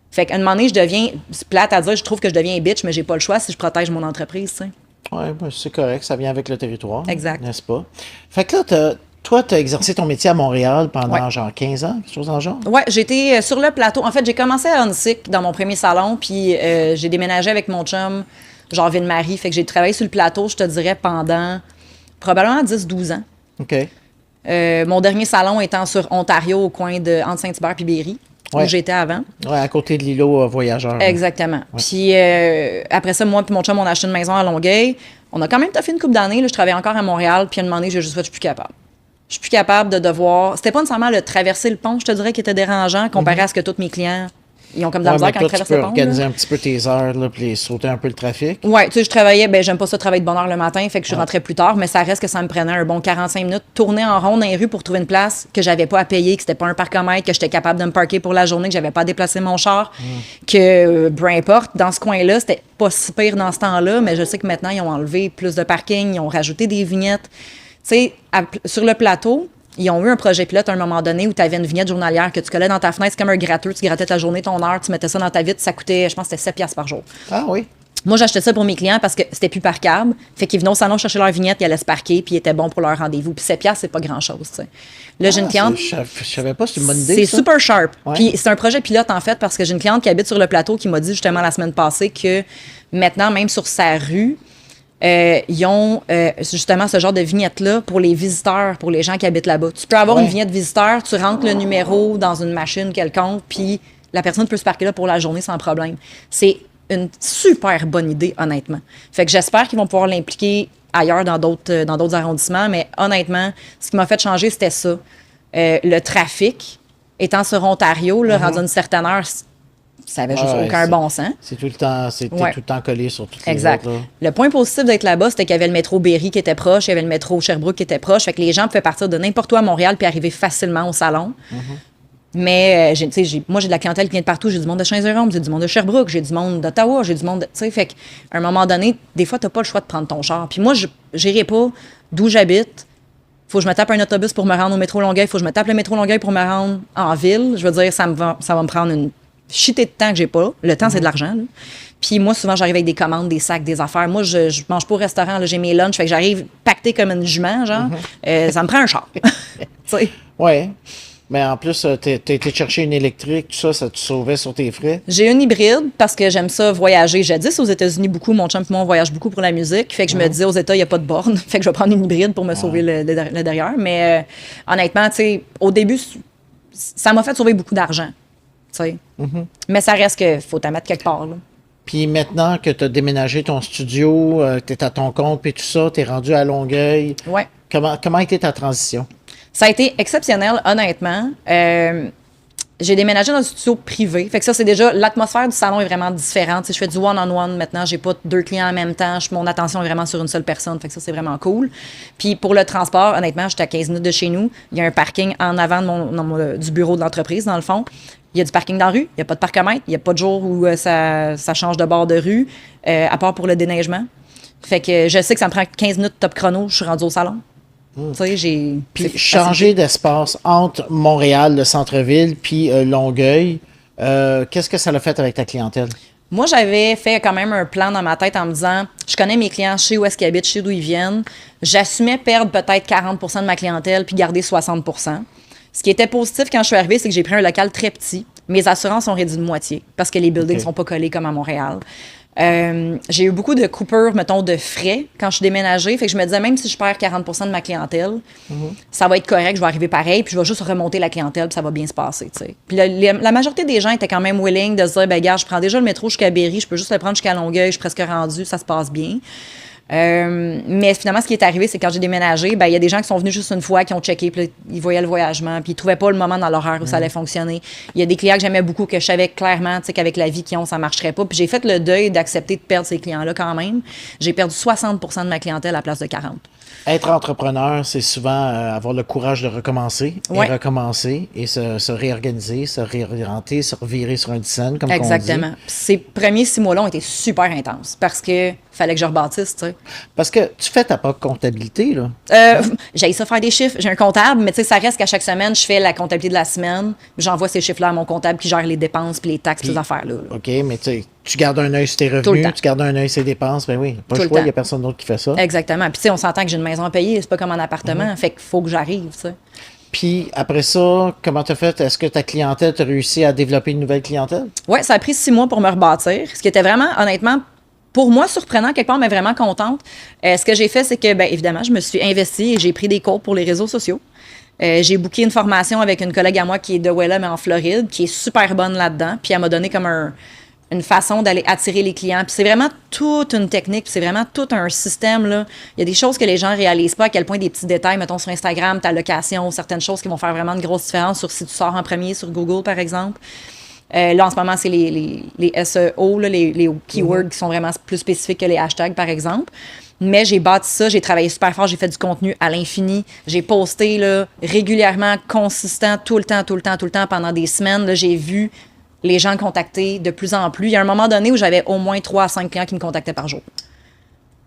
Fait qu'à un moment donné, c'est plate à dire, je trouve que je deviens bitch, mais j'ai pas le choix si je protège mon entreprise, tu sais. Ouais, ben, c'est correct, ça vient avec le territoire, Exact. n'est-ce pas? Fait que là, toi, tu as exercé ton métier à Montréal pendant Ouais. genre 15 ans, quelque chose dans le genre? Ouais, j'étais sur le plateau. En fait, j'ai commencé à Huntsic dans mon premier salon, puis j'ai déménagé avec mon chum, genre Ville-Marie. Fait que j'ai travaillé sur le plateau, je te dirais, pendant probablement 10-12 ans. OK. Mon dernier salon étant sur Ontario, au coin de entre Saint-Hubert et Berry, Ouais. où j'étais avant. Ouais, à côté de l'îlot voyageur. Exactement. Puis après ça, moi puis mon chum, on a acheté une maison à Longueuil. On a quand même fait une couple d'années. Là, je travaillais encore à Montréal. Puis à un moment donné, j'ai juste fait, je suis plus capable. Je suis plus capable de devoir... C'était pas nécessairement le traverser le pont, je te dirais, qui était dérangeant, comparé à ce que tous mes clients, ils ont comme de la Ouais, misère mais quand toi, ils tu traversent peux le pont. organiser Là. un petit peu tes heures, là, puis sauter un peu le trafic. Ouais, tu sais, je travaillais, j'aime pas ça travailler de bonne heure le matin, fait que je rentrais plus tard, mais ça reste que ça me prenait un bon 45 minutes, tourner en rond dans les rues pour trouver une place que j'avais pas à payer, que c'était pas un parcomètre, que j'étais capable de me parquer pour la journée, que j'avais pas à déplacer mon char, que peu importe, dans ce coin-là, c'était pas si pire dans ce temps-là, mais je sais que maintenant, ils ont enlevé plus de parking, ils ont rajouté des vignettes. Tu sais, sur le plateau, ils ont eu un projet pilote à un moment donné où tu avais une vignette journalière que tu collais dans ta fenêtre, c'est comme un gratteux, tu grattais ta journée, ton heure, tu mettais ça dans ta vitre, ça coûtait, je pense que c'était 7 piastres par jour. Ah oui? Moi, j'achetais ça pour mes clients parce que c'était plus parquable. Fait qu'ils venaient au salon chercher leur vignette, ils allaient se parquer, puis ils étaient bons pour leur rendez-vous. Puis 7 piastres, c'est pas grand-chose, tu sais. Là, j'ai une cliente... Je savais pas, c'est une bonne idée, C'est ça. super sharp. Ouais. Puis c'est un projet pilote, en fait, parce que j'ai une cliente qui habite sur le plateau qui m'a dit justement la semaine passée que maintenant, même sur sa rue, ils ont justement ce genre de vignette-là pour les visiteurs, pour les gens qui habitent là-bas. Tu peux avoir Ouais. une vignette visiteur, tu rentres le numéro dans une machine quelconque, puis la personne peut se parquer là pour la journée sans problème. C'est une super bonne idée, honnêtement. Fait que j'espère qu'ils vont pouvoir l'impliquer ailleurs dans d'autres arrondissements, mais honnêtement, ce qui m'a fait changer, c'était ça. Le trafic, étant sur Ontario, là, rendu à une certaine heure, ça avait juste Ouais, aucun bon sens. C'est tout le temps, t'es Ouais. tout le temps collé sur toutes les Exact. autres, là. Le point positif d'être là-bas, c'était qu'il y avait le métro Berry qui était proche, il y avait le métro Sherbrooke qui était proche. Fait que les gens pouvaient partir de n'importe où à Montréal puis arriver facilement au salon. Mais moi, j'ai de la clientèle qui vient de partout. J'ai du monde de Saint-Jérôme, j'ai du monde de Sherbrooke, j'ai du monde d'Ottawa, j'ai du monde de... Tu sais, fait qu'à un moment donné, des fois, t'as pas le choix de prendre ton char. Puis moi, je n'irai pas d'où j'habite. Faut que je me tape un autobus pour me rendre au métro Longueuil. Faut que je me tape le métro Longueuil pour me rendre en ville. Je veux dire, ça va me prendre une chitée de temps que j'ai pas. Le temps, c'est de l'argent, là. Puis moi, souvent, j'arrive avec des commandes, des sacs, des affaires. Moi, je mange pas au restaurant, là, j'ai mes lunchs. Fait que j'arrive pactée comme une jument, genre. Ça me prend un char. Tu sais. Ouais. Mais en plus, t'as été chercher une électrique, tout ça, ça te sauvait sur tes frais. J'ai une hybride parce que j'aime ça voyager. Jadis, aux États-Unis, beaucoup. Mon chum et moi, on voyage beaucoup pour la musique. Fait que je me disais, aux États, il n'y a pas de borne. Fait que je vais prendre une hybride pour me sauver le derrière. Mais honnêtement, tu sais, au début, ça m'a fait sauver beaucoup d'argent. Tu sais. Mais ça reste que faut t'en mettre quelque part, là. Puis maintenant que tu as déménagé ton studio, tu es à ton compte, puis tout ça, tu es rendu à Longueuil. Ouais. Comment a été ta transition? Ça a été exceptionnel, honnêtement. J'ai déménagé dans un studio privé. Fait que ça, c'est déjà... L'atmosphère du salon est vraiment différente. Tu sais, je fais du one-on-one maintenant. J'ai pas 2 clients en même temps. Mon attention est vraiment sur une seule personne. Fait que ça, c'est vraiment cool. Puis pour le transport, honnêtement, j'étais à 15 minutes de chez nous. Il y a un parking en avant du bureau de l'entreprise, dans le fond. Il y a du parking dans la rue. Il n'y a pas de parcomètre. Il n'y a pas de jour où ça change de bord de rue, à part pour le déneigement. Fait que je sais que ça me prend 15 minutes top chrono. Je suis rendue au salon. Tu sais, Puis changer d'espace entre Montréal, le centre-ville, puis Longueuil, qu'est-ce que ça l'a fait avec ta clientèle? Moi, j'avais fait quand même un plan dans ma tête en me disant, je connais mes clients, je sais où est-ce qu'ils habitent, je sais d'où ils viennent. J'assumais perdre peut-être 40 de ma clientèle puis garder 60. Ce qui était positif quand je suis arrivée, c'est que j'ai pris un local très petit. Mes assurances ont réduit de moitié parce que les buildings OK. sont pas collés comme à Montréal. J'ai eu beaucoup de coupures, mettons, de frais quand je suis déménagée. Fait que je me disais, même si je perds 40 de ma clientèle, ça va être correct, je vais arriver pareil, puis je vais juste remonter la clientèle, puis ça va bien se passer, tu sais. Puis la majorité des gens étaient quand même willing de se dire, ben gars, je prends déjà le métro jusqu'à Berry, je peux juste le prendre jusqu'à Longueuil, je suis presque rendue, ça se passe bien. Mais finalement, ce qui est arrivé, c'est quand j'ai déménagé, ben, il y a des gens qui sont venus juste une fois, qui ont checké, puis là, ils voyaient le voyagement, puis ils trouvaient pas le moment dans l'horaire où ça allait fonctionner. Il y a des clients que j'aimais beaucoup, que je savais clairement, tu sais, qu'avec la vie qu'ils ont, ça marcherait pas. Puis j'ai fait le deuil d'accepter de perdre ces clients-là quand même. J'ai perdu 60 de ma clientèle à la place de 40. Être entrepreneur, c'est souvent avoir le courage de recommencer Ouais. et recommencer et se réorganiser, se réorienter, se revirer sur un dizaine, comme on dit. Exactement. Puis ces premiers 6 mois-là ont été super intenses parce que fallait que je rebâtisse, tu sais. Parce que tu fais ta propre comptabilité, là. J'ai ça faire des chiffres. J'ai un comptable, mais tu sais, ça reste qu'à chaque semaine, je fais la comptabilité de la semaine. J'envoie ces chiffres-là à mon comptable qui gère les dépenses puis les taxes, ces affaires-là. Là. OK, mais tu gardes un œil sur tes Tout le revenus, temps. tu gardes un œil sur tes dépenses. Ben oui, pas Tout le le choix, il temps. n'y a personne d'autre qui fait ça. Exactement. Puis tu sais, on s'entend que j'ai une maison à payer, c'est pas comme un appartement. Fait qu'il faut que j'arrive, tu sais. Puis après ça, comment tu as fait? Est-ce que ta clientèle, tu as réussi à développer une nouvelle clientèle? Ouais, ça a pris 6 mois pour me rebâtir, ce qui était vraiment, honnêtement, pour moi, surprenant quelque part, mais vraiment contente. Ce que j'ai fait, c'est que, bien évidemment, je me suis investie et j'ai pris des cours pour les réseaux sociaux. J'ai booké une formation avec une collègue à moi qui est de Wella, mais en Floride, qui est super bonne là-dedans. Puis elle m'a donné comme une façon d'aller attirer les clients. Puis c'est vraiment toute une technique, puis c'est vraiment tout un système, là. Il y a des choses que les gens réalisent pas, à quel point des petits détails, mettons sur Instagram, ta location, certaines choses qui vont faire vraiment une grosse différence sur si tu sors en premier sur Google, par exemple. Là, en ce moment, c'est les SEO, là, les keywords qui sont vraiment plus spécifiques que les hashtags, par exemple. Mais j'ai bâti ça, j'ai travaillé super fort, j'ai fait du contenu à l'infini. J'ai posté là, régulièrement, consistant, tout le temps, pendant des semaines. Là, j'ai vu les gens contacter de plus en plus. Il y a un moment donné où j'avais au moins 3 à 5 clients qui me contactaient par jour.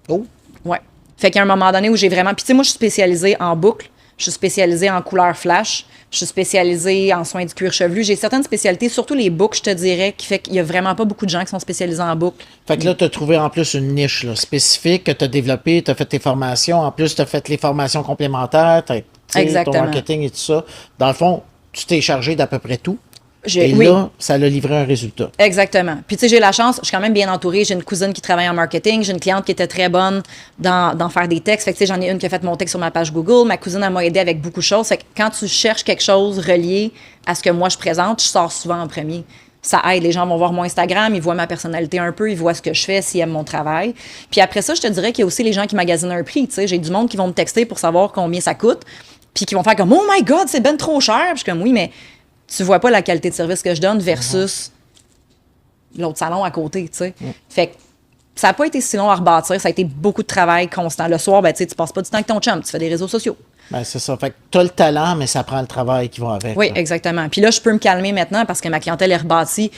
Oh! Ouais. Fait qu'il y a un moment donné où j'ai vraiment... Puis tu sais, moi, je suis spécialisée en boucle. Je suis spécialisée en couleur flash. Je suis spécialisée en soins du cuir chevelu. J'ai certaines spécialités, surtout les boucles, je te dirais, qui fait qu'il y a vraiment pas beaucoup de gens qui sont spécialisés en boucle. Fait que là, tu as trouvé en plus une niche là, spécifique que tu as développée, tu as fait tes formations. En plus, tu as fait les formations complémentaires, tu ton Exactement. marketing et tout ça. Dans le fond, tu t'es chargé d'à peu près tout. Et Oui. là, ça l'a livré un résultat. Exactement. Puis, tu sais, j'ai la chance, je suis quand même bien entourée. J'ai une cousine qui travaille en marketing. J'ai une cliente qui était très bonne dans faire des textes. Fait que, tu sais, j'en ai une qui a fait mon texte sur ma page Google. Ma cousine, elle m'a aidé avec beaucoup de choses. Fait que quand tu cherches quelque chose relié à ce que moi je présente, je sors souvent en premier. Ça aide. Les gens vont voir mon Instagram, ils voient ma personnalité un peu, ils voient ce que je fais, s'ils aiment mon travail. Puis après ça, je te dirais qu'il y a aussi les gens qui magasinent un prix. Tu sais, j'ai du monde qui vont me texter pour savoir combien ça coûte. Puis qui vont faire comme, oh my God, c'est ben trop cher. Puis je suis comme, oui, mais tu vois pas la qualité de service que je donne versus l'autre salon à côté, tu sais. Fait que ça n'a pas été si long à rebâtir, ça a été beaucoup de travail constant. Le soir, ben, tu sais, tu passes pas du temps avec ton chum, tu fais des réseaux sociaux. Ben, c'est ça. Fait que tu as le talent, mais ça prend le travail qui va avec. Oui, là. exactement. Puis là, je peux me calmer maintenant parce que ma clientèle est rebâtie.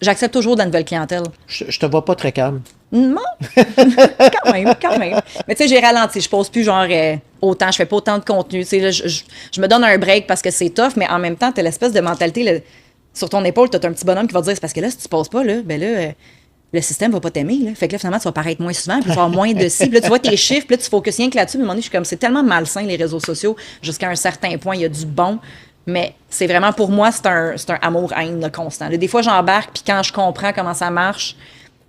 J'accepte toujours de la nouvelle clientèle. Je te vois pas très calme. Non, quand même, quand même. Mais tu sais, j'ai ralenti. Je pose plus genre autant, je fais pas autant de contenu. Tu sais, là, je me donne un break parce que c'est tough, mais en même temps, t'as l'espèce de mentalité là, sur ton épaule, t'as un petit bonhomme qui va te dire c'est parce que là, si tu poses pas, là, ben là, le système va pas t'aimer. Là. Fait que là, finalement, tu vas paraître moins souvent, puis tu vas avoir moins de ci. Puis là, tu vois tes chiffres, puis là, tu focuses rien que là-dessus. Puis à un moment donné, je suis comme, c'est tellement malsain, les réseaux sociaux, jusqu'à un certain point, il y a du bon. Mais c'est vraiment, pour moi, c'est un amour-haine là, constant. Là, des fois, j'embarque, puis quand je comprends comment ça marche,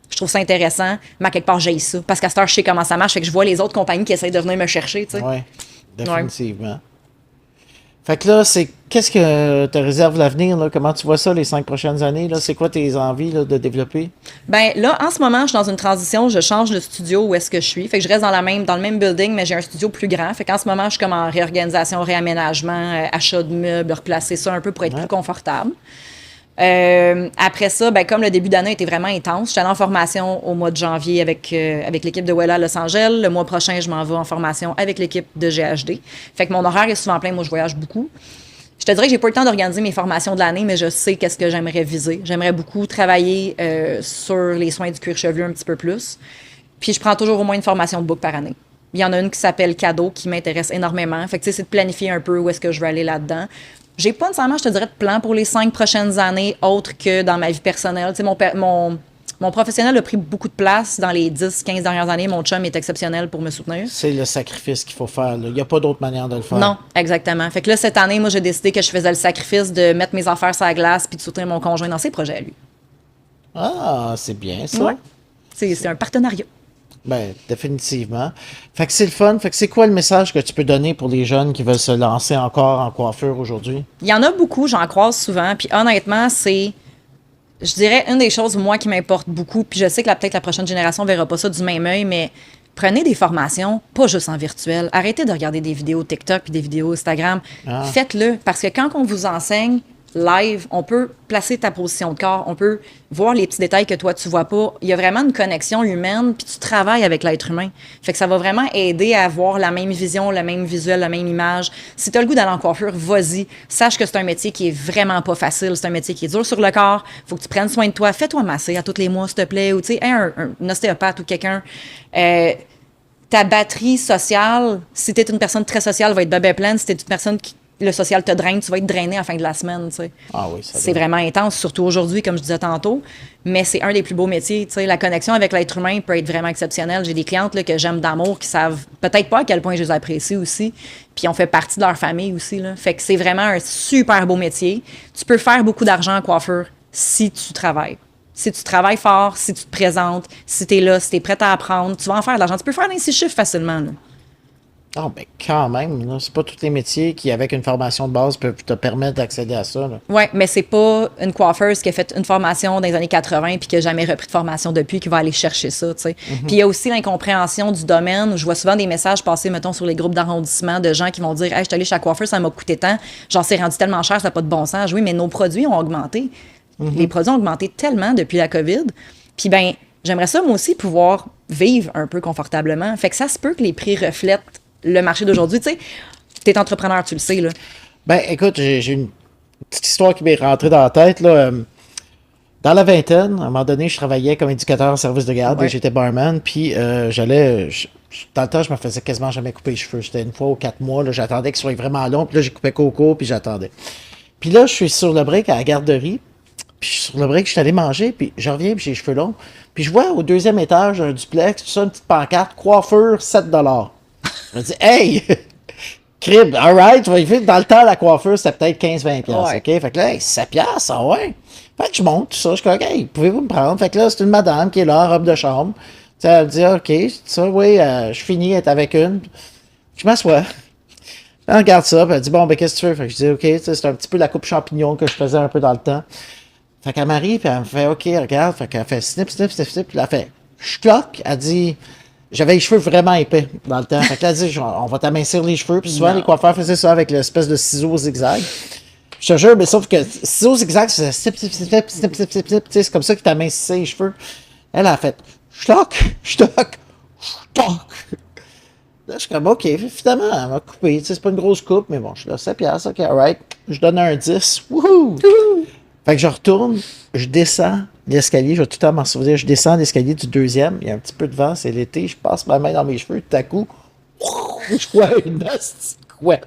je trouve ça intéressant, mais à quelque part, j'haïs ça. Parce qu'à cette heure, je sais comment ça marche, fait que je vois les autres compagnies qui essayent de venir me chercher, tu sais. Oui, définitivement. Fait que là, qu'est-ce que te réserve l'avenir, là? Comment tu vois ça les 5 prochaines années, là? C'est quoi tes envies, là, de développer? Ben là, en ce moment, je suis dans une transition. Je change de studio où est-ce que je suis. Fait que je reste dans le même building, mais j'ai un studio plus grand. Fait qu'en ce moment, je suis comme en réorganisation, réaménagement, achat de meubles, replacer ça un peu pour être plus confortable. Après ça, ben, comme le début d'année était vraiment intense, j'étais allée en formation au mois de janvier avec l'équipe de Wella à Los Angeles. Le mois prochain, je m'en vais en formation avec l'équipe de GHD. Fait que mon horaire est souvent plein. Moi, je voyage beaucoup. Je te dirais que j'ai pas eu le temps d'organiser mes formations de l'année, mais je sais qu'est-ce que j'aimerais viser. J'aimerais beaucoup travailler sur les soins du cuir chevelu un petit peu plus. Puis je prends toujours au moins une formation de book par année. Il y en a une qui s'appelle Cadeau, qui m'intéresse énormément. Fait que, tu sais, c'est de planifier un peu où est-ce que je veux aller là-dedans. J'ai pas nécessairement, je te dirais, de plan pour les 5 prochaines années, autre que dans ma vie personnelle. Tu sais, mon professionnel a pris beaucoup de place dans les 10-15 dernières années. Mon chum est exceptionnel pour me soutenir. C'est le sacrifice qu'il faut faire. Il n'y a pas d'autre manière de le faire. Non, exactement. Fait que là, cette année, moi, j'ai décidé que je faisais le sacrifice de mettre mes affaires sur la glace puis de soutenir mon conjoint dans ses projets à lui. Ah, c'est bien ça. Ouais. C'est un partenariat. Ben, définitivement. Fait que c'est le fun. Fait que c'est quoi le message que tu peux donner pour les jeunes qui veulent se lancer encore en coiffure aujourd'hui? Il y en a beaucoup, j'en croise souvent. Puis honnêtement, c'est, je dirais, une des choses, moi, qui m'importe beaucoup. Puis je sais que peut-être la prochaine génération ne verra pas ça du même œil, mais prenez des formations, pas juste en virtuel. Arrêtez de regarder des vidéos TikTok puis des vidéos Instagram. Ah. Faites-le, parce que quand on vous enseigne live, on peut placer ta position de corps, on peut voir les petits détails que toi, tu vois pas. Il y a vraiment une connexion humaine, puis tu travailles avec l'être humain. Fait que ça va vraiment aider à avoir la même vision, le même visuel, la même image. Si tu as le goût d'aller en coiffure, vas-y. Sache que c'est un métier qui est vraiment pas facile. C'est un métier qui est dur sur le corps. Faut que tu prennes soin de toi. Fais-toi masser à tous les mois, s'il te plaît. Ou, tu sais, un ostéopathe ou quelqu'un. Ta batterie sociale, si tu es une personne très sociale, va être bébé pleine. Si tu es une personne qui le social te draine, tu vas être drainé à la fin de la semaine, tu sais. Ah oui, ça C'est vraiment intense, surtout aujourd'hui, comme je disais tantôt. Mais c'est un des plus beaux métiers, tu sais. La connexion avec l'être humain peut être vraiment exceptionnelle. J'ai des clientes là, que j'aime d'amour qui savent peut-être pas à quel point je les apprécie aussi. Puis on fait partie de leur famille aussi, là. Fait que c'est vraiment un super beau métier. Tu peux faire beaucoup d'argent en coiffure si tu travailles. Si tu travailles fort, si tu te présentes, si tu es là, si tu es prête à apprendre, tu vas en faire de l'argent. Tu peux faire des 6 chiffres facilement, là. Ah, ben quand même, là, c'est pas tous les métiers qui, avec une formation de base, peuvent te permettre d'accéder à ça. Là. Oui, mais c'est pas une coiffeuse qui a fait une formation dans les années 80 puis qui n'a jamais repris de formation depuis qui va aller chercher ça, tu sais. Puis il y a aussi l'incompréhension du domaine. Je vois souvent des messages passer, mettons, sur les groupes d'arrondissement de gens qui vont dire « Hey, je suis allée chez la coiffeuse, ça m'a coûté tant. Genre, c'est rendu tellement cher, ça n'a pas de bon sens. » Oui, mais nos produits ont augmenté. Les produits ont augmenté tellement depuis la COVID. Puis ben, j'aimerais ça, moi aussi, pouvoir vivre un peu confortablement. Fait que ça se peut que les prix reflètent le marché d'aujourd'hui. Tu sais, t'es entrepreneur, tu le sais, là. Ben, écoute, j'ai une petite histoire qui m'est rentrée dans la tête, là. Dans la vingtaine, à un moment donné, je travaillais comme éducateur en service de garde Ouais. et j'étais barman, puis dans le temps, je me faisais quasiment jamais couper les cheveux. C'était une fois ou 4 mois, là, j'attendais qu'ils soient vraiment longs, puis là, j'ai coupé coco, puis j'attendais. Puis là, je suis sur le break à la garderie, puis je suis sur le break, je suis allé manger, puis je reviens, puis j'ai les cheveux longs. Puis je vois au 2e étage un duplex, tout ça, une petite pancarte, coiffure, 7 $. Je me dis, hey, crib, alright, dans le temps, la coiffure, c'était peut-être 15-20$, Ouais. OK? Fait que là, hey, 7$, ah ouais. Fait que je monte, tout ça, je suis comme, hey, pouvez-vous me prendre? Fait que là, c'est une madame qui est là, en robe de chambre. Tu sais, elle me dit, OK, ça, oui, je finis d'être avec une. Je m'assois. Elle regarde ça, puis elle dit, bon, ben, qu'est-ce que tu veux? Fait que je dis, OK, tu sais, c'est un petit peu la coupe champignon que je faisais un peu dans le temps. Fait qu'elle m'arrive, puis elle me fait, OK, regarde. Fait qu'elle fait snip, snip, snip, snip, puis elle fait, je cloque. Elle dit, j'avais les cheveux vraiment épais dans le temps. Fait que là, elle dit, on va t'amincir les cheveux. Puis souvent, les coiffeurs faisaient ça avec l'espèce de ciseaux zigzag. Je te jure, mais sauf que ciseaux zigzag, c'est snip, snip, snip, snip, snip, snip, snip, snip, tu sais, c'est comme ça qu'ils t'amincissait les cheveux. Elle a fait, chloc, chloc, chloc. Là, je suis comme, OK, finalement, elle m'a coupé. Tu sais, c'est pas une grosse coupe, mais bon, je suis là, 7$, OK, alright. Je donne un 10. Wouhou! Fait que je retourne, je descends l'escalier, je vais tout le temps m'en souvenir, je descends l'escalier du 2e, il y a un petit peu de vent, c'est l'été, je passe ma main dans mes cheveux, tout à coup, je vois une hostie de couette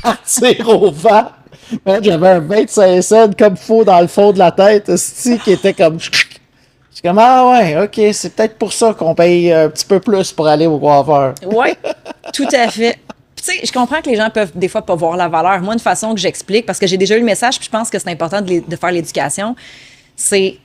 partir au vent. Man, j'avais un 25 cents comme faux dans le fond de la tête, hostie, qui était comme... Je suis comme, ah ouais, OK, c'est peut-être pour ça qu'on paye un petit peu plus pour aller au coiffeur. Oui, tout à fait. Puis, tu sais, je comprends que les gens peuvent des fois pas voir la valeur. Moi, une façon que j'explique, parce que j'ai déjà eu le message, puis je pense que c'est important de faire l'éducation, c'est,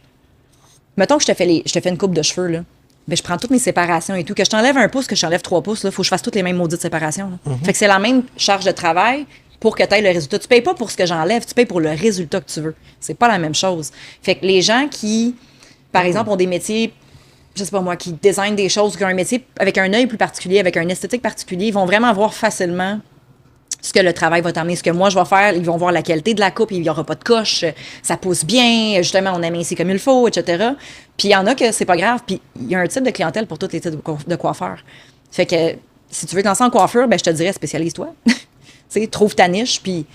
mettons que je te fais une coupe de cheveux, là. Ben, je prends toutes mes séparations et tout. Que je t'enlève 1 pouce, que je t'enlève 3 pouces, il faut que je fasse toutes les mêmes maudites séparations. Là. Fait que c'est la même charge de travail pour que tu aies le résultat. Tu payes pas pour ce que j'enlève, tu payes pour le résultat que tu veux. C'est pas la même chose. Fait que les gens qui, par exemple, ont des métiers, je sais pas moi, qui designent des choses, qui ont un métier avec un œil plus particulier, avec un esthétique particulier, ils vont vraiment voir facilement ce que le travail va t'amener, ce que moi je vais faire. Ils vont voir la qualité de la coupe, il n'y aura pas de coche, ça pousse bien, justement, on amincit comme il faut, etc. Puis il y en a que c'est pas grave, puis il y a un type de clientèle pour tous les types de coiffeurs. Fait que si tu veux te lancer en coiffure, ben je te dirais spécialise-toi. Tu sais, trouve ta niche, puis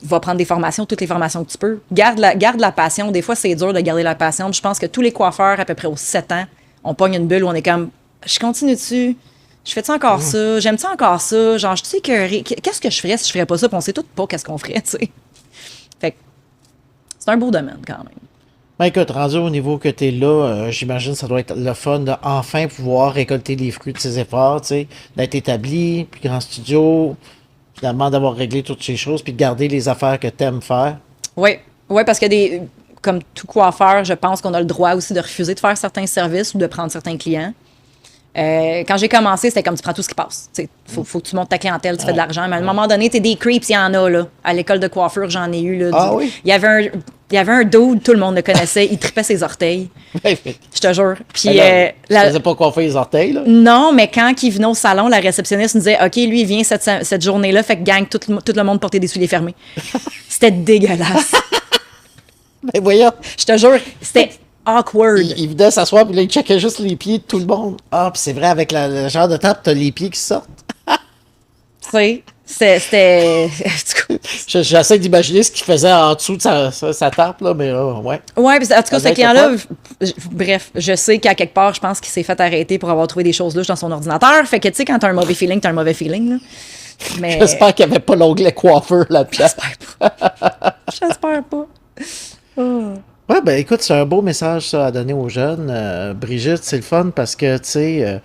va prendre des formations, toutes les formations que tu peux. Garde la passion. Des fois, c'est dur de garder la passion. Je pense que tous les coiffeurs, à peu près aux 7 ans, on pogne une bulle où on est comme, je continue dessus. Je fais-tu encore ça? J'aime-tu encore ça? Genre, je sais que qu'est-ce que je ferais si je ferais pas ça? Puis on sait tout pas qu'est-ce qu'on ferait, tu sais. Fait que c'est un beau domaine quand même. Ben écoute, rendu au niveau que tu es là, j'imagine que ça doit être le fun de enfin pouvoir récolter les fruits de ses efforts, tu sais, d'être établi, puis grand studio, finalement d'avoir réglé toutes ces choses, puis de garder les affaires que tu aimes faire. Oui, oui, parce que comme tout coiffeur, je pense qu'on a le droit aussi de refuser de faire certains services ou de prendre certains clients. Quand j'ai commencé, c'était comme tu prends tout ce qui passe. Faut que tu montes ta clientèle, tu fais de l'argent. Mais à un moment donné, t'es des creeps, il y en a. Là. À l'école de coiffure, j'en ai eu. Là, Ah oui? Il y avait un dude, tout le monde le connaissait, il tripait ses orteils. Je te jure. Puis, tu faisais pas coiffer les orteils, là? non, mais quand il venait au salon, la réceptionniste nous disait OK, lui, il vient cette journée-là, fait que gang, tout le monde portait des souliers fermés. C'était dégueulasse. Ben voyons, Je te jure, c'était awkward. il venait s'asseoir, puis là, il checkait juste les pieds de tout le monde. Ah, puis c'est vrai, avec le genre de table, t'as les pieds qui sortent. Tu sais, c'était. J'essaie d'imaginer ce qu'il faisait en dessous de sa table, là, mais ouais. Ouais, puis en tout cas, Ça ce doit être client-là, le bref, je sais qu'à quelque part, je pense qu'il s'est fait arrêter pour avoir trouvé des choses louches dans son ordinateur. Fait que, tu sais, quand t'as un mauvais feeling, t'as un mauvais feeling, là. Mais. J'espère qu'il n'y avait pas l'onglet coiffeur là-dedans. J'espère pas. J'espère pas. Oh. Ouais, ben écoute, c'est un beau message ça à donner aux jeunes. Brigitte, c'est le fun parce que, tu sais,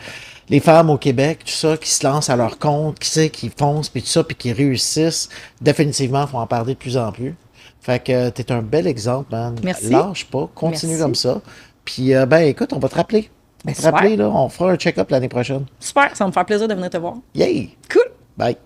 les femmes au Québec, tout ça, qui se lancent à leur compte, qui sait, qui foncent, puis tout ça, puis qui réussissent, définitivement, faut en parler de plus en plus. Fait que t'es un bel exemple, man. Merci. Lâche pas, continue Merci. comme ça. Puis, ben écoute, on va te rappeler. On va te super. rappeler, là, on fera un check-up l'année prochaine. Super, ça va me faire plaisir de venir te voir. Yay! Cool. Bye!